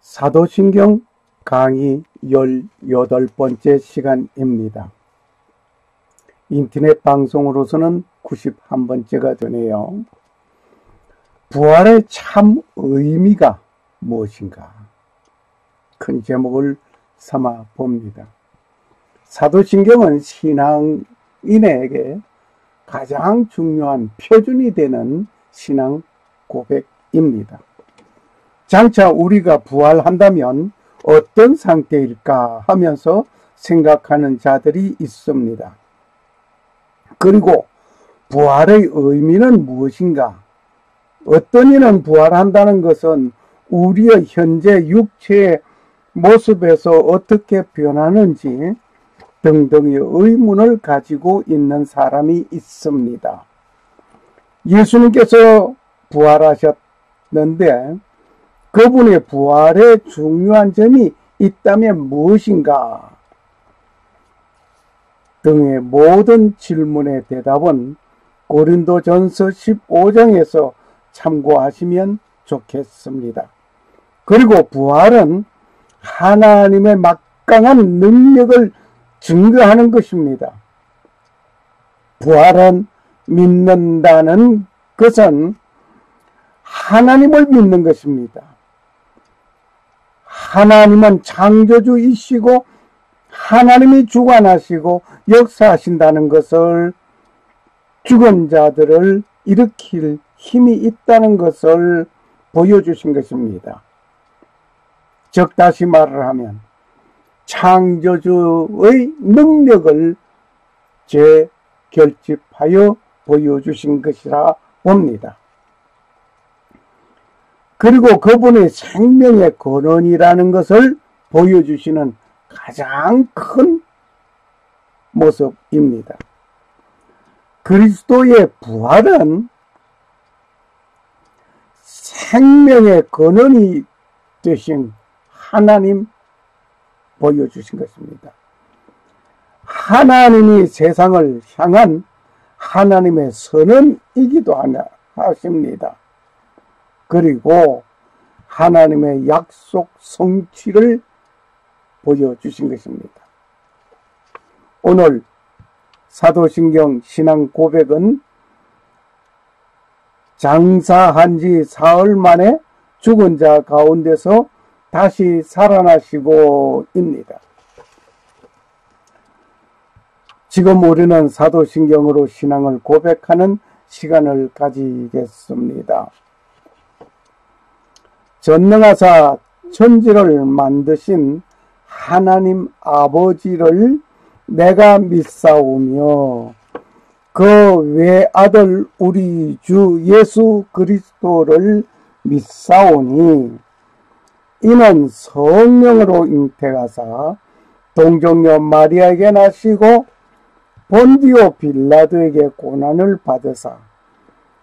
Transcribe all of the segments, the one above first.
사도신경 강의 18번째 시간입니다. 인터넷 방송으로서는 91번째가 되네요. 부활의 참 의미가 무엇인가? 큰 제목을 삼아 봅니다. 사도신경은 신앙인에게 가장 중요한 표준이 되는 신앙 고백입니다. 장차 우리가 부활한다면 어떤 상태일까 하면서 생각하는 자들이 있습니다. 그리고 부활의 의미는 무엇인가? 어떤 이는 부활한다는 것은 우리의 현재 육체의 모습에서 어떻게 변하는지 등등의 의문을 가지고 있는 사람이 있습니다. 예수님께서 부활하셨는데 그분의 부활에 중요한 점이 있다면 무엇인가? 등의 모든 질문의 대답은 고린도전서 15장에서 참고하시면 좋겠습니다. 그리고 부활은 하나님의 막강한 능력을 증거하는 것입니다. 부활은 믿는다는 것은 하나님을 믿는 것입니다. 하나님은 창조주이시고 하나님이 주관하시고 역사하신다는 것을, 죽은 자들을 일으킬 힘이 있다는 것을 보여주신 것입니다. 즉 다시 말을 하면 창조주의 능력을 재결집하여 보여주신 것이라 봅니다. 그리고 그분의 생명의 근원이라는 것을 보여주시는 가장 큰 모습입니다. 그리스도의 부활은 생명의 근원이 되신 하나님 보여주신 것입니다. 하나님이 세상을 향한 하나님의 선언이기도 하십니다. 그리고 하나님의 약속 성취를 보여주신 것입니다. 오늘 사도신경 신앙 고백은 장사한 지 사흘 만에 죽은 자 가운데서 다시 살아나시고입니다. 지금 우리는 사도신경으로 신앙을 고백하는 시간을 가지겠습니다. 전능하사 천지를 만드신 하나님 아버지를 내가 믿사오며 그 외아들 우리 주 예수 그리스도를 믿사오니 이는 성령으로 잉태하사 동정녀 마리아에게 나시고 본디오 빌라도에게 고난을 받으사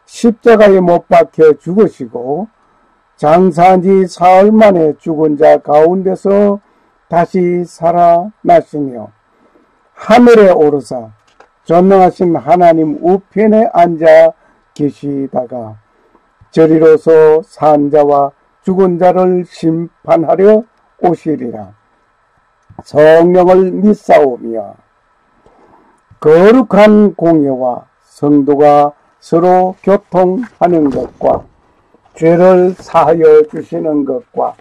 십자가에 못 박혀 죽으시고 장사한 지 사흘 만에 죽은 자 가운데서 다시 살아나시며 하늘에 오르사 전능하신 하나님 우편에 앉아 계시다가 저리로서 산 자와 죽은 자를 심판하려 오시리라. 성령을 믿사오며 거룩한 공예와 성도가 서로 교통하는 것과 죄를 사하여 주시는 것과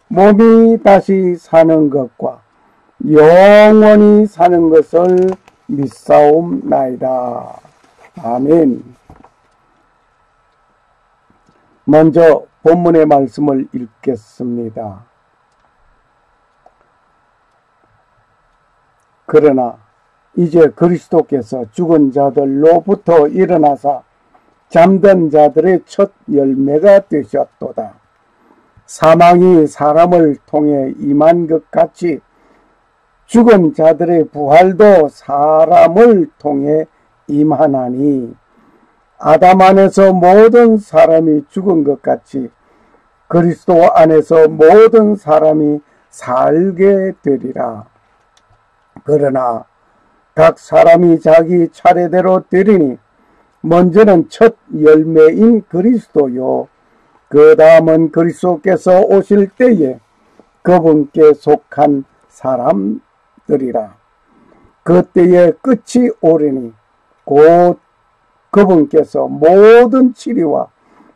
몸이 다시 사는 것과 영원히 사는 것을 믿사옵나이다. 아멘. 먼저 본문의 말씀을 읽겠습니다. 그러나 이제 그리스도께서 죽은 자들로부터 일어나사 잠든 자들의 첫 열매가 되셨도다. 사망이 사람을 통해 임한 것 같이 죽은 자들의 부활도 사람을 통해 임하나니 아담 안에서 모든 사람이 죽은 것 같이 그리스도 안에서 모든 사람이 살게 되리라. 그러나 각 사람이 자기 차례대로 되리니 먼저는 첫 열매인 그리스도요 그 다음은 그리스도께서 오실 때에 그분께 속한 사람들이라. 그때의 끝이 오리니 곧 그분께서 모든 치리와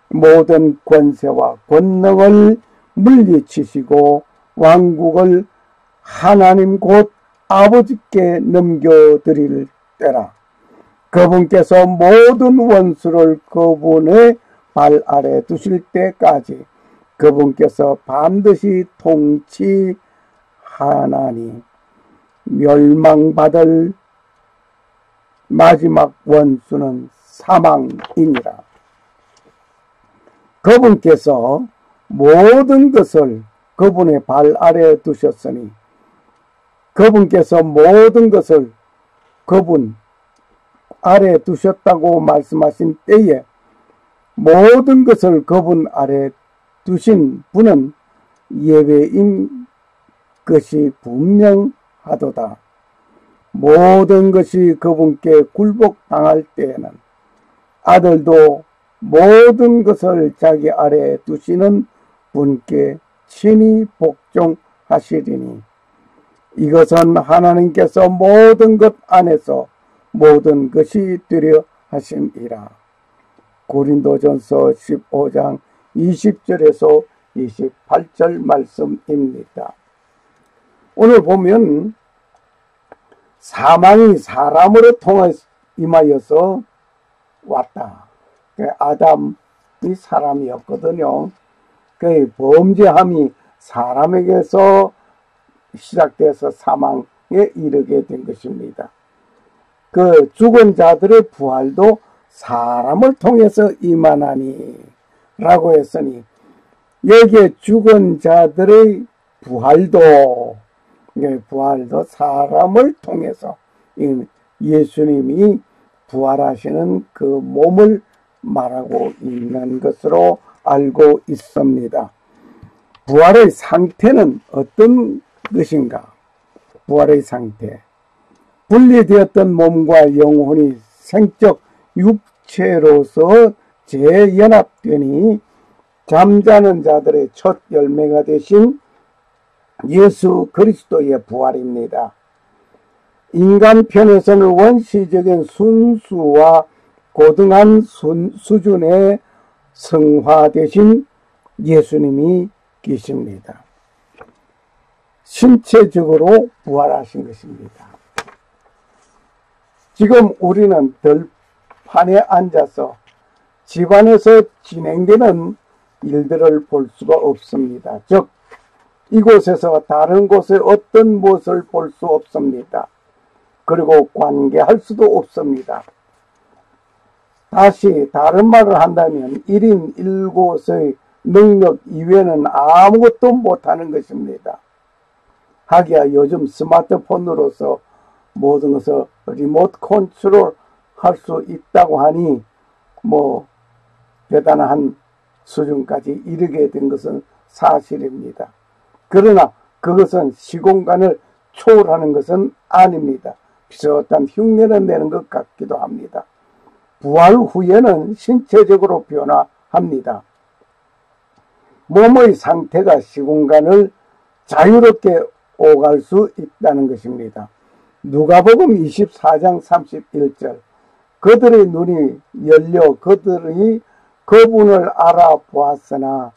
모든 권세와 권능을 물리치시고 왕국을 하나님 곧 아버지께 넘겨드릴 때라. 그분께서 모든 원수를 그분의 발 아래 두실 때까지 그분께서 반드시 통치하나니 멸망받을 마지막 원수는 사망이니라. 그분께서 모든 것을 그분의 발 아래 두셨으니 그분께서 모든 것을 그분 아래 두셨다고 말씀하신 때에 모든 것을 그분 아래 두신 분은 예외인 것이 분명하도다. 모든 것이 그분께 굴복당할 때에는 아들도 모든 것을 자기 아래 두시는 분께 친히 복종하시리니 이것은 하나님께서 모든 것 안에서 모든 것이 되려 하심이라. 고린도전서 15장 20절에서 28절 말씀입니다. 오늘 보면 사망이 사람으로 통해 임하여서 왔다. 아담이 사람이었거든요. 그 범죄함이 사람에게서 시작돼서 사망에 이르게 된 것입니다. 그 죽은 자들의 부활도 사람을 통해서 임하나니 라고 했으니 여기에 죽은 자들의 부활도 사람을 통해서 예수님이 부활하시는 그 몸을 말하고 있는 것으로 알고 있습니다. 부활의 상태는 어떤 것인가? 부활의 상태. 분리되었던 몸과 영혼이 생적 육체로서 재연합되니 잠자는 자들의 첫 열매가 되신 예수 그리스도의 부활입니다. 인간 편에서는 원시적인 순수와 고등한 수준의 성화되신 예수님이 계십니다. 신체적으로 부활하신 것입니다. 지금 우리는 들판에 앉아서 집안에서 진행되는 일들을 볼 수가 없습니다. 즉 이곳에서 다른 곳에 어떤 무엇을 볼 수 없습니다. 그리고 관계할 수도 없습니다. 다시 다른 말을 한다면 1인 1곳의 능력 이외에는 아무것도 못하는 것입니다. 하기야 요즘 스마트폰으로서 모든 것을 리모트 컨트롤 할 수 있다고 하니 대단한 수준까지 이르게 된 것은 사실입니다. 그러나 그것은 시공간을 초월하는 것은 아닙니다. 비슷한 흉내는 내는 것 같기도 합니다. 부활 후에는 신체적으로 변화합니다. 몸의 상태가 시공간을 자유롭게 오갈 수 있다는 것입니다. 누가복음 24장 31절 그들의 눈이 열려 그들이 그분을 알아보았으나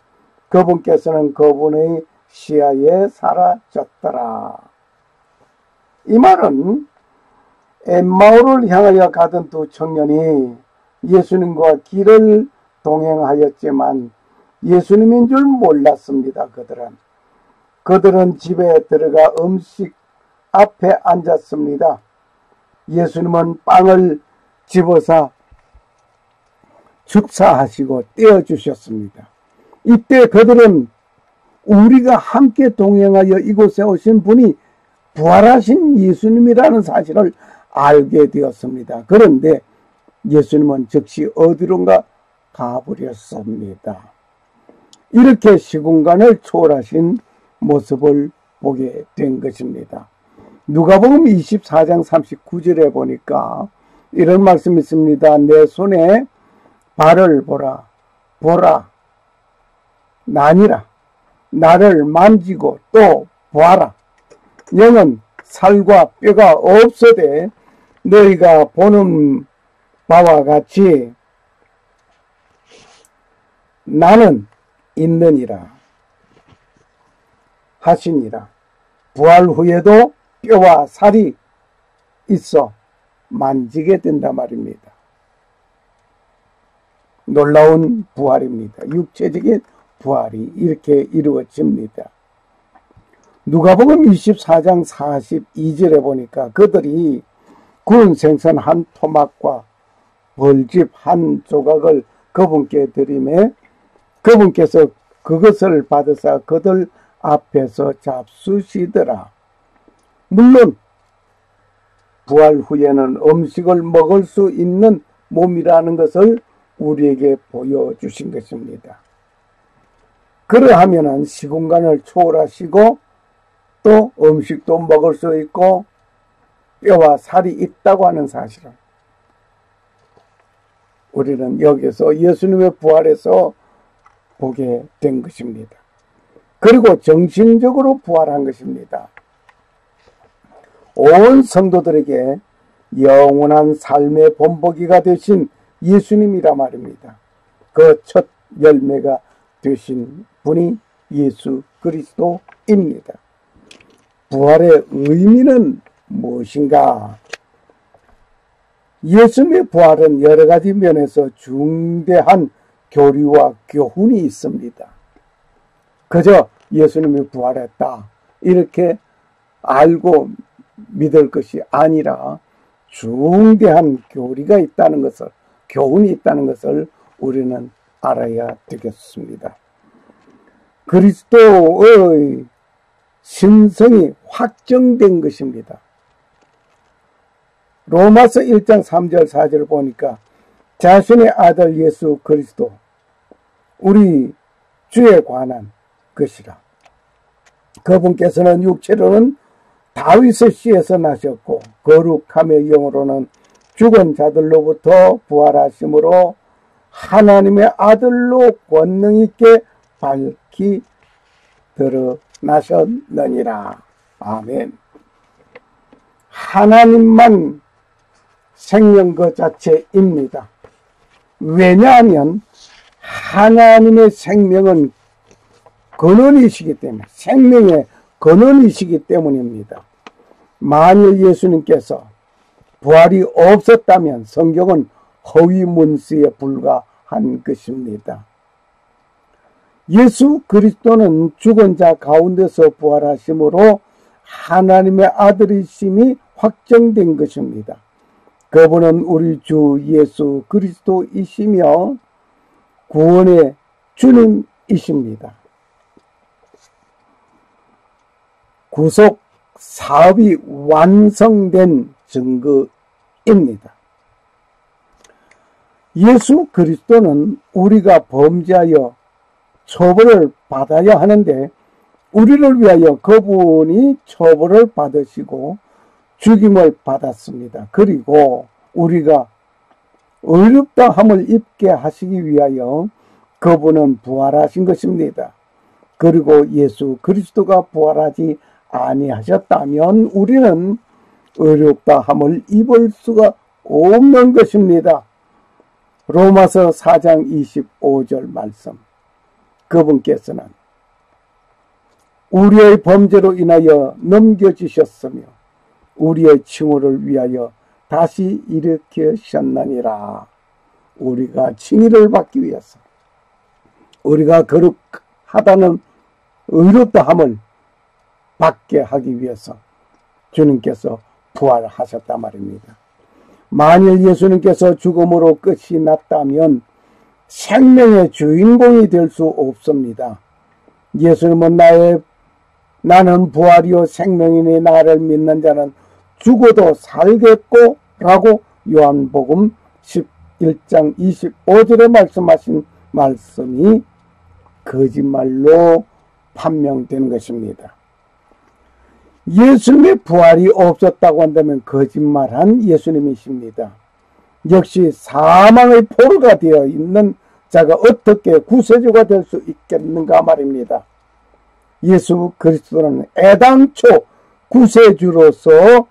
그분께서는 그분의 시야에 사라졌더라. 이 말은 엠마오를 향하여 가던 두 청년이 예수님과 길을 동행하였지만 예수님인 줄 몰랐습니다. 그들은 집에 들어가 음식 앞에 앉았습니다. 예수님은 빵을 집어서 축사하시고 떼어주셨습니다. 이때 그들은 우리가 함께 동행하여 이곳에 오신 분이 부활하신 예수님이라는 사실을 알게 되었습니다. 그런데 예수님은 즉시 어디론가 가버렸습니다. 이렇게 시공간을 초월하신 모습을 보게 된 것입니다. 누가복음 24장 39절에 보니까 이런 말씀이 있습니다. 내 손에 발을 보라 나니라. 나를 만지고 또 보아라. 너는 살과 뼈가 없어되 너희가 보는 바와 같이 나는 있느니라 하시니라. 부활 후에도 뼈와 살이 있어 만지게 된단 말입니다. 놀라운 부활입니다. 육체적인 부활이 이렇게 이루어집니다. 누가복음 24장 42절에 보니까 그들이 구운 생선 한 토막과 벌집 한 조각을 그분께 드리매 그분께서 그것을 받으사 그들 앞에서 잡수시더라. 물론 부활 후에는 음식을 먹을 수 있는 몸이라는 것을 우리에게 보여주신 것입니다. 그러하면은 시공간을 초월하시고 또 음식도 먹을 수 있고 뼈와 살이 있다고 하는 사실을 우리는 여기서 예수님의 부활에서 보게 된 것입니다. 그리고 정신적으로 부활한 것입니다. 온 성도들에게 영원한 삶의 본보기가 되신 예수님이라 말입니다. 그 첫 열매가 되신 분이 예수 그리스도입니다. 부활의 의미는 무엇인가? 예수님의 부활은 여러 가지 면에서 중대한 교리와 교훈이 있습니다. 그저 예수님이 부활했다 이렇게 알고 믿을 것이 아니라 중대한 교리가 있다는 것을, 교훈이 있다는 것을 우리는 알아야 되겠습니다. 그리스도의 신성이 확정된 것입니다. 로마서 1장 3절 4절을 보니까 자신의 아들 예수 그리스도 우리 주에 관한 것이라. 그분께서는 육체로는 다윗의 씨에서 나셨고 거룩함의 영으로는 죽은 자들로부터 부활하심으로 하나님의 아들로 권능 있게 밝히 드러나셨느니라. 아멘. 하나님만 생명 그 자체입니다. 왜냐하면 하나님의 생명은 근원이시기 때문에, 생명의 근원이시기 때문입니다. 만일 예수님께서 부활이 없었다면 성경은 허위문서에 불과한 것입니다. 예수 그리스도는 죽은 자 가운데서 부활하심으로 하나님의 아들이심이 확정된 것입니다. 그분은 우리 주 예수 그리스도이시며 구원의 주님이십니다. 구속 사업이 완성된 증거입니다. 예수 그리스도는 우리가 범죄하여 처벌을 받아야 하는데 우리를 위하여 그분이 처벌을 받으시고 죽임을 받았습니다. 그리고 우리가 의롭다함을 입게 하시기 위하여 그분은 부활하신 것입니다. 그리고 예수 그리스도가 부활하지 아니하셨다면 우리는 의롭다함을 입을 수가 없는 것입니다. 로마서 4장 25절 말씀. 그분께서는 우리의 범죄로 인하여 넘겨지셨으며 우리의 칭호를 위하여 다시 일으키셨느니라. 우리가 칭의를 받기 위해서, 우리가 거룩하다는 의롭다함을 받게 하기 위해서 주님께서 부활하셨단 말입니다. 만일 예수님께서 죽음으로 끝이 났다면 생명의 주인공이 될 수 없습니다. 예수님은 나는 부활이요 생명이니 나를 믿는 자는 죽어도 살겠고 라고 요한복음 11장 25절에 말씀하신 말씀이 거짓말로 판명된 것입니다. 예수님의 부활이 없었다고 한다면 거짓말한 예수님이십니다. 역시 사망의 포로가 되어 있는 자가 어떻게 구세주가 될 수 있겠는가 말입니다. 예수 그리스도는 애당초 구세주로서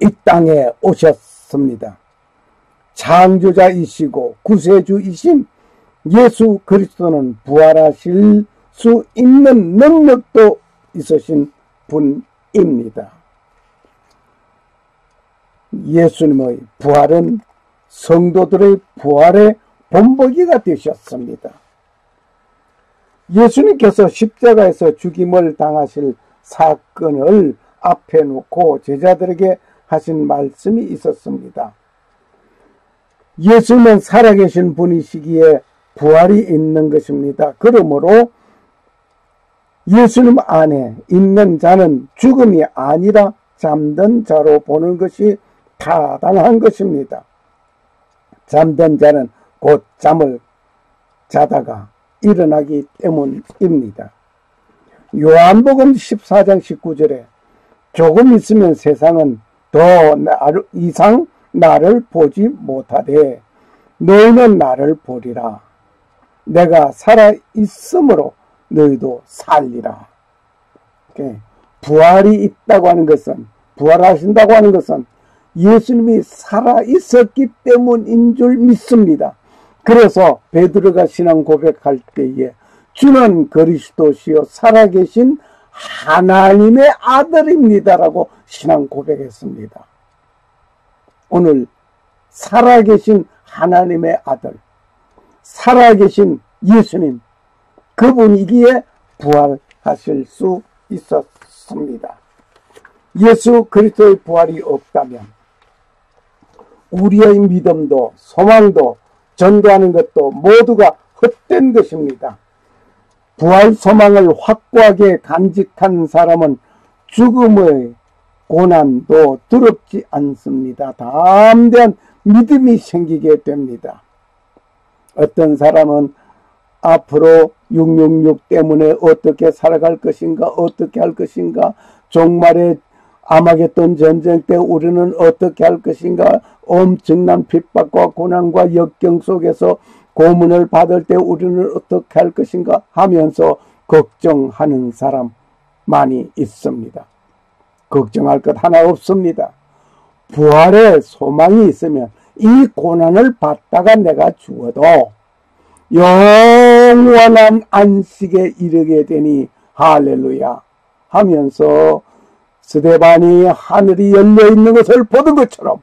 이 땅에 오셨습니다. 창조자이시고 구세주이신 예수 그리스도는 부활하실 수 있는 능력도 있으신 분입니다. 예수님의 부활은 성도들의 부활의 본보기가 되셨습니다. 예수님께서 십자가에서 죽임을 당하실 사건을 앞에 놓고 제자들에게 하신 말씀이 있었습니다. 예수님은 살아계신 분이시기에 부활이 있는 것입니다. 그러므로 예수님 안에 있는 자는 죽음이 아니라 잠든 자로 보는 것이 타당한 것입니다. 잠든 자는 곧 잠을 자다가 일어나기 때문입니다. 요한복음 14장 19절에 조금 있으면 세상은 더 이상 나를 보지 못하되 너희는 나를 보리라. 내가 살아있으므로 너희도 살리라. 부활이 있다고 하는 것은, 부활하신다고 하는 것은 예수님이 살아있었기 때문인 줄 믿습니다. 그래서 베드로가 신앙 고백할 때에 주는 그리스도시요 살아계신 하나님의 아들입니다라고 신앙 고백했습니다. 오늘 살아계신 하나님의 아들, 살아계신 예수님, 그분이기에 부활하실 수 있었습니다. 예수 그리스도의 부활이 없다면 우리의 믿음도 소망도 전도하는 것도 모두가 헛된 것입니다. 부활 소망을 확고하게 간직한 사람은 죽음의 고난도 두렵지 않습니다. 담대한 믿음이 생기게 됩니다. 어떤 사람은 앞으로 666 때문에 어떻게 살아갈 것인가, 어떻게 할 것인가, 종말에 아마겟돈 전쟁 때 우리는 어떻게 할 것인가, 엄청난 핍박과 고난과 역경 속에서 고문을 받을 때 우리는 어떻게 할 것인가 하면서 걱정하는 사람 많이 있습니다. 걱정할 것 하나 없습니다. 부활의 소망이 있으면 이 고난을 받다가 내가 죽어도 영원한 안식에 이르게 되니 할렐루야 하면서 스데반이 하늘이 열려있는 것을 보던 것처럼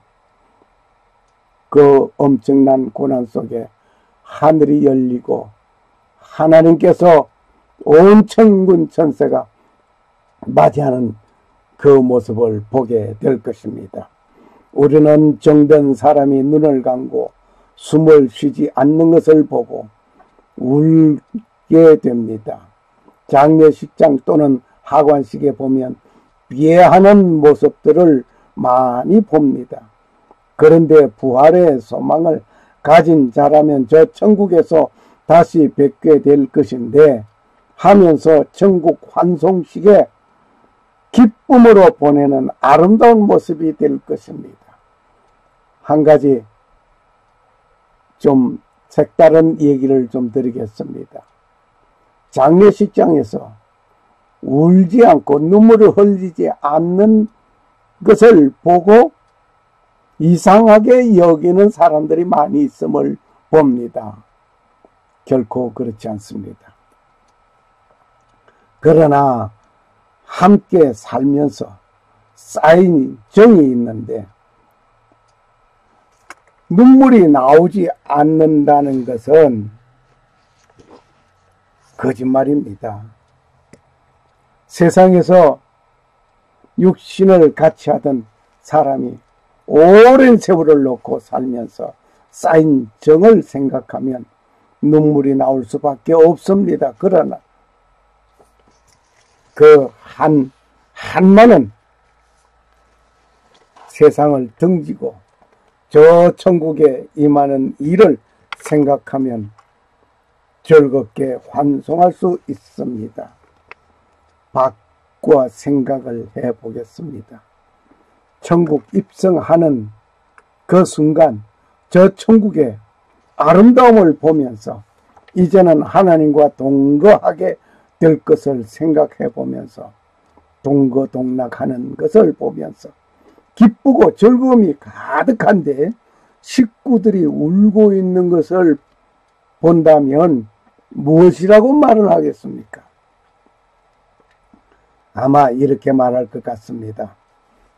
그 엄청난 고난 속에 하늘이 열리고 하나님께서 온 천군 천세가 맞이하는 그 모습을 보게 될 것입니다. 우리는 정든 사람이 눈을 감고 숨을 쉬지 않는 것을 보고 울게 됩니다. 장례식장 또는 하관식에 보면 비애하는 모습들을 많이 봅니다. 그런데 부활의 소망을 가진 자라면 저 천국에서 다시 뵙게 될 것인데 하면서 천국 환송식에 기쁨으로 보내는 아름다운 모습이 될 것입니다. 한 가지 좀 색다른 얘기를 좀 드리겠습니다. 장례식장에서 울지 않고 눈물을 흘리지 않는 것을 보고 이상하게 여기는 사람들이 많이 있음을 봅니다. 결코 그렇지 않습니다. 그러나 함께 살면서 쌓인 정이 있는데 눈물이 나오지 않는다는 것은 거짓말입니다. 세상에서 육신을 같이 하던 사람이 오랜 세월을 놓고 살면서 쌓인 정을 생각하면 눈물이 나올 수밖에 없습니다. 그러나 그 한만은 세상을 등지고 저 천국에 임하는 일을 생각하면 즐겁게 환송할 수 있습니다. 바꿔 생각을 해보겠습니다. 천국 입성하는 그 순간 저 천국의 아름다움을 보면서 이제는 하나님과 동거하게 될 것을 생각해 보면서 동거동락하는 것을 보면서 기쁘고 즐거움이 가득한데 식구들이 울고 있는 것을 본다면 무엇이라고 말을 하겠습니까? 아마 이렇게 말할 것 같습니다.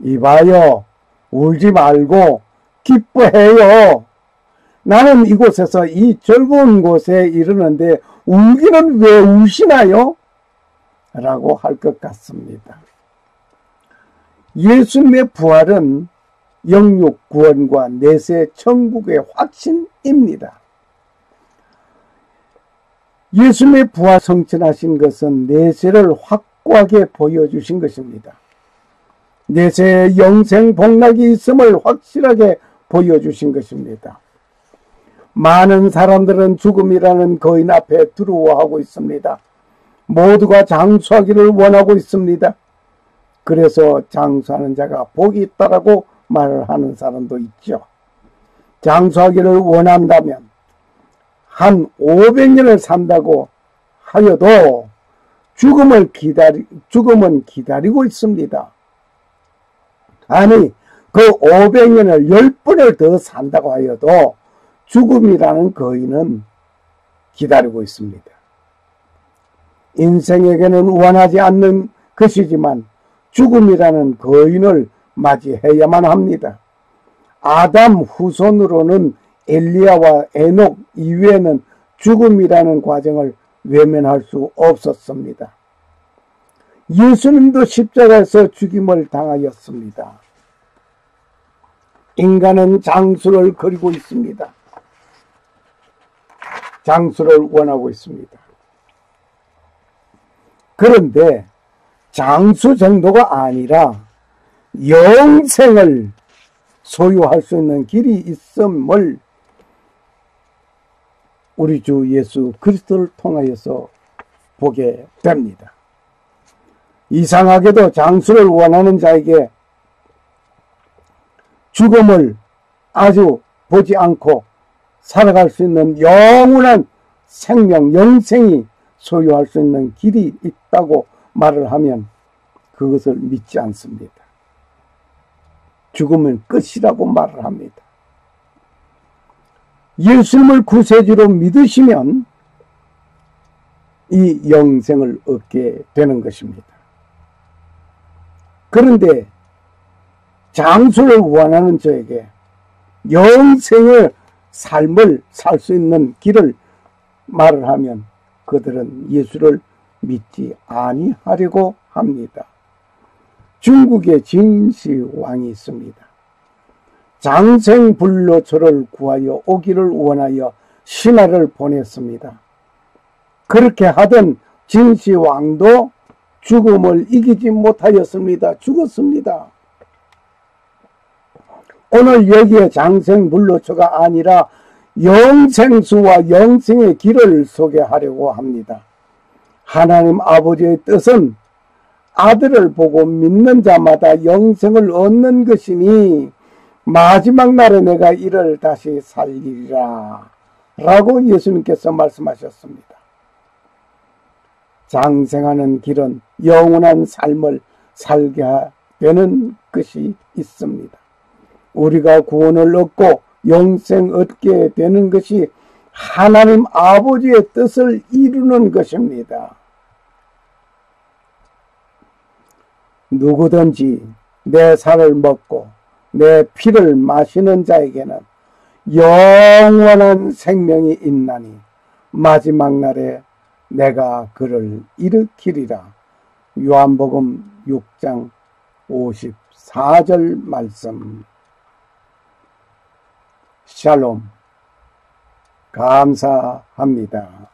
이봐요, 울지 말고 기뻐해요. 나는 이곳에서 이 즐거운 곳에 이르는데 울기는 왜 우시나요? 라고 할 것 같습니다. 예수님의 부활은 영육 구원과 내세 천국의 확신입니다. 예수님의 부활 성천하신 것은 내세를 확고하게 보여주신 것입니다. 내세에 영생 복락이 있음을 확실하게 보여주신 것입니다. 많은 사람들은 죽음이라는 거인 앞에 두려워하고 있습니다. 모두가 장수하기를 원하고 있습니다. 그래서 장수하는 자가 복이 있다라고 말을 하는 사람도 있죠. 장수하기를 원한다면 한 500년을 산다고 하여도 죽음은 기다리고 있습니다. 아니, 그 500년을 10번을 더 산다고 하여도 죽음이라는 거인은 기다리고 있습니다. 인생에게는 원하지 않는 것이지만 죽음이라는 거인을 맞이해야만 합니다. 아담 후손으로는 엘리야와 에녹 이외에는 죽음이라는 과정을 외면할 수 없었습니다. 예수님도 십자가에서 죽임을 당하였습니다. 인간은 장수를 그리고 있습니다. 장수를 원하고 있습니다. 그런데 장수 정도가 아니라 영생을 소유할 수 있는 길이 있음을 우리 주 예수 그리스도를 통하여서 보게 됩니다. 이상하게도 장수를 원하는 자에게 죽음을 아주 보지 않고 살아갈 수 있는 영원한 생명, 영생이 소유할 수 있는 길이 있다고 말을 하면 그것을 믿지 않습니다. 죽음은 끝이라고 말을 합니다. 예수님을 구세주로 믿으시면 이 영생을 얻게 되는 것입니다. 그런데 장수를 원하는 저에게 영생의 삶을 살 수 있는 길을 말을 하면 그들은 예수를 믿지 아니하려고 합니다. 중국에 진시 왕이 있습니다. 장생불로초를 구하여 오기를 원하여 신하를 보냈습니다. 그렇게 하던 진시 왕도 죽음을 이기지 못하였습니다. 죽었습니다. 오늘 여기에 장생불로초가 아니라 영생수와 영생의 길을 소개하려고 합니다. 하나님 아버지의 뜻은 아들을 보고 믿는 자마다 영생을 얻는 것이니 마지막 날에 내가 이를 다시 살리리라 라고 예수님께서 말씀하셨습니다. 장생하는 길은 영원한 삶을 살게 되는 것이 있습니다. 우리가 구원을 얻고 영생 얻게 되는 것이 하나님 아버지의 뜻을 이루는 것입니다. 누구든지 내 살을 먹고 내 피를 마시는 자에게는 영원한 생명이 있나니 마지막 날에 내가 그를 일으키리라. 요한복음 6장 54절 말씀. 샬롬. 감사합니다.